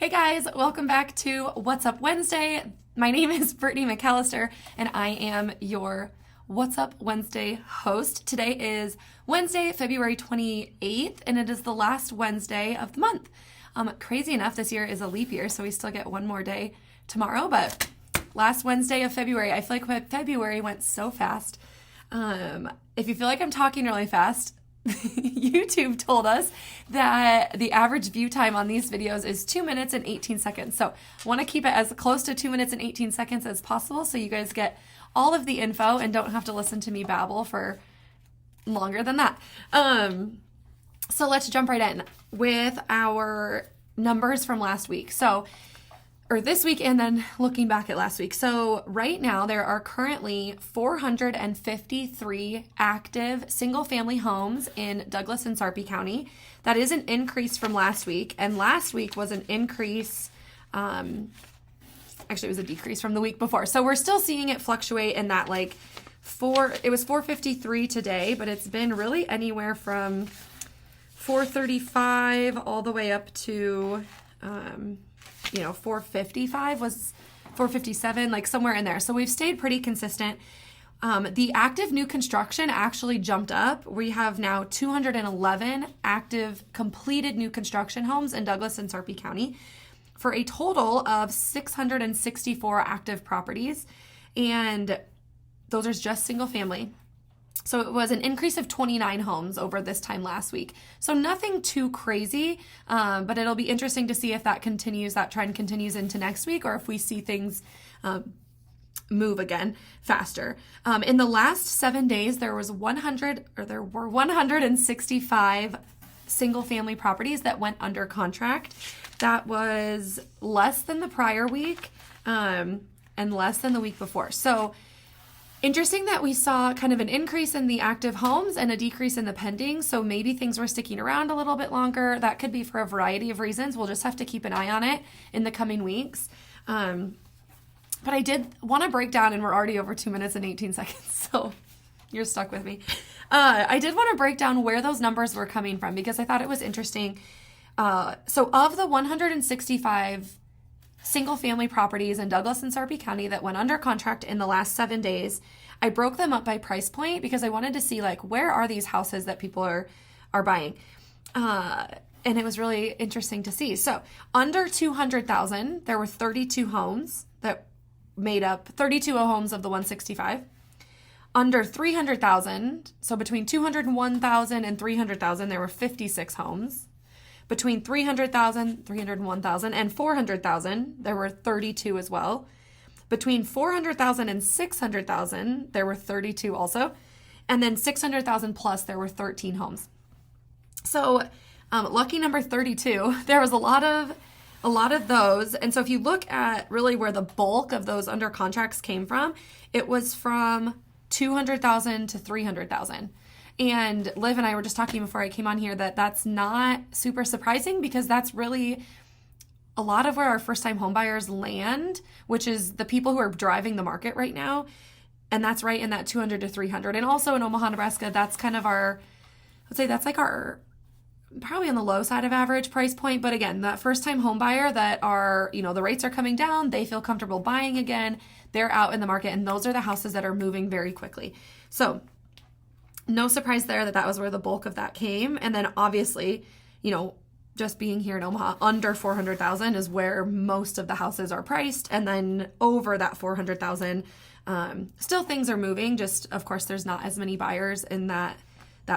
Hey guys, welcome back to What's Up Wednesday. My name is Brittany McAllister and I am your What's Up Wednesday host. Today is Wednesday, February 28th, and it is the last Wednesday of the month. Crazy enough, this year is a leap year, so we still get one more day tomorrow, but last Wednesday of February. I feel like February went so fast. If you feel like I'm talking really fast, YouTube told us that the average view time on these videos is 2 minutes and 18 seconds. So I want to keep it as close to 2 minutes and 18 seconds as possible so you guys get all of the info and don't have to listen to me babble for longer than that. So let's jump right in with our numbers from last week. Or this week, and then looking back at last week. So right now there are currently 453 active single-family homes in Douglas and Sarpy County. That is an increase from last week, and last week was an increase, actually it was a decrease from the week before. So we're still seeing it fluctuate in that it was 453 today, but it's been really anywhere from 435 all the way up to 455 was 457, like somewhere in there. So we've stayed pretty consistent. The active new construction actually jumped up. We have now 211 active completed new construction homes in Douglas and Sarpy County for a total of 664 active properties. And those are just single family. So it was an increase of 29 homes over this time last week. So nothing too crazy, but it'll be interesting to see if that trend continues into next week, or if we see things move again faster. In the last 7 days, there were 165 single family properties that went under contract. That was less than the prior week, and less than the week before. So interesting that we saw kind of an increase in the active homes and a decrease in the pending. So maybe things were sticking around a little bit longer. That could be for a variety of reasons. We'll just have to keep an eye on it in the coming weeks. But I did want to break down, and we're already over 2 minutes and 18 seconds. So you're stuck with me. I did want to break down where those numbers were coming from because I thought it was interesting. So of the 165 single-family properties in Douglas and Sarpy County that went under contract in the last 7 days, I broke them up by price point because I wanted to see where are these houses that people are buying, and it was really interesting to see. So under 200,000, there were 32 homes that made up 32 homes of the 165. Under 300,000, so between 201,000 and 300,000, there were 56 homes. Between 300,000, 301,000, and 400,000, there were 32 as well. Between 400,000 and 600,000, there were 32 also. And then 600,000 plus, there were 13 homes. So lucky number 32, there was a lot of those. And so if you look at really where the bulk of those under contracts came from, it was from 200,000 to 300,000. And Liv and I were just talking before I came on here that that's not super surprising because that's really a lot of where our first-time homebuyers land, which is the people who are driving the market right now. And that's right in that 200 to 300. And also in Omaha, Nebraska, that's kind of our probably on the low side of average price point. But again, that first-time homebuyer that are, the rates are coming down, they feel comfortable buying again, they're out in the market, and those are the houses that are moving very quickly. So no surprise there that was where the bulk of that came. And then obviously, just being here in Omaha, under 400,000 is where most of the houses are priced. And then over that 400,000, still things are moving. Just, of course, there's not as many buyers in that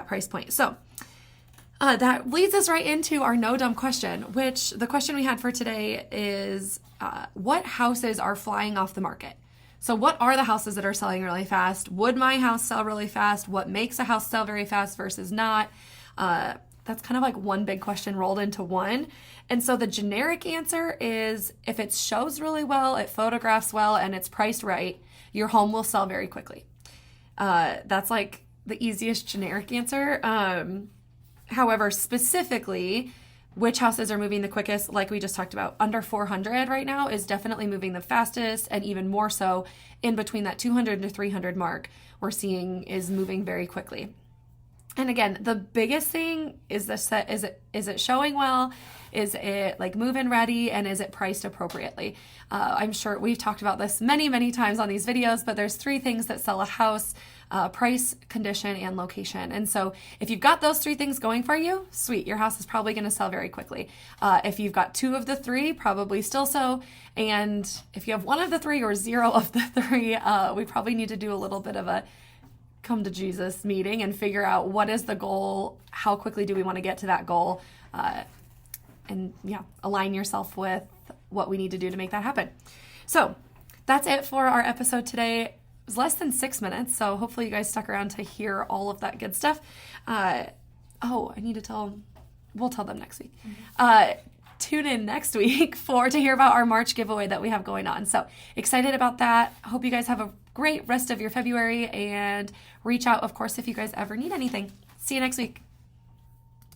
price point. So that leads us right into our no dumb question, which the question we had for today is, what houses are flying off the market? So what are the houses that are selling really fast? Would my house sell really fast? What makes a house sell very fast versus not? That's kind of like one big question rolled into one. And so the generic answer is if it shows really well, it photographs well, and it's priced right, your home will sell very quickly. That's like the easiest generic answer. However, specifically, which houses are moving the quickest, like we just talked about, under 400 right now is definitely moving the fastest, and even more so in between that 200 to 300 mark, we're seeing is moving very quickly. And again, the biggest thing is the set. Is it showing well? Is it like move-in ready? And is it priced appropriately? I'm sure we've talked about this many, many times on these videos, but there's 3 things that sell a house: price, condition, and location. And so if you've got those 3 things going for you, sweet, your house is probably going to sell very quickly. If you've got 2 of the 3, probably still so. And if you have 1 of the 3 or 0 of the 3, we probably need to do a little bit of a come to Jesus meeting and figure out what is the goal, how quickly do we want to get to that goal, and align yourself with what we need to do to make that happen. So that's it for our episode today. It was less than 6 minutes, so hopefully you guys stuck around to hear all of that good stuff. I need to tell them. We'll tell them next week. Tune in next week to hear about our March giveaway that we have going on. So excited about that. Hope you guys have a great rest of your February, and reach out, of course, if you guys ever need anything. See you next week.